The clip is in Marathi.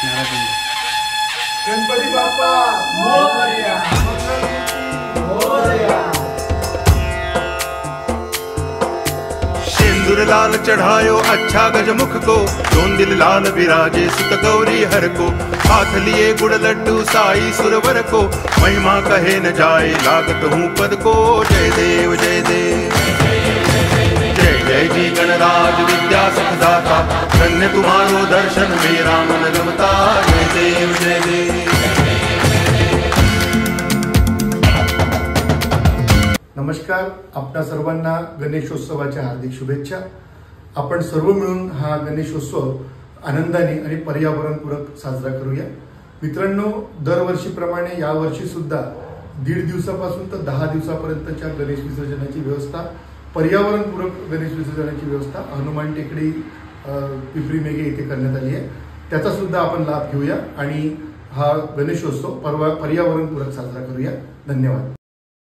गणपती बाप्पा मोरया, मोरया। सिंदूर लाल चढ़ायो अच्छा गजमुख को, दोन दिल लाल विराजे सुत गौरी हर को। हाथ लिए गुड़ लड्डू साई सुरवर को, महिमा कहे न जाए लागत हूँ पद को। जय देव जय देव जय जय जी गणराज विद्या सुखदाता, धन्य तुम्हारो दर्शन मेरा मन रमता। जय देव जय देव। नमस्कार, आपणा सर्वांना गणेशोत्सवाच्या हार्दिक शुभेच्छा। आपण सर्व मिळून हा गणेशोत्सव आनंदाने आणि पर्यावरणपूरक साजरा करूया। मित्रांनो, दरवर्षीप्रमाणे यावर्षी सुद्धा 1.5 दिवसापासून तर 10 दिवसापर्यंतच्या गणेश विसर्जनाची व्यवस्था, पर्यावरणपूरक गणेश विसर्जनाची व्यवस्था हनुमान टेकडी पिंपरी मेघे येथे करण्यात आली आहे। त्याचा सुद्धा आपण लाभ घेऊया आणि हा गणेशोत्सव पर्यावरणपूरक साजरा करूया। धन्यवाद।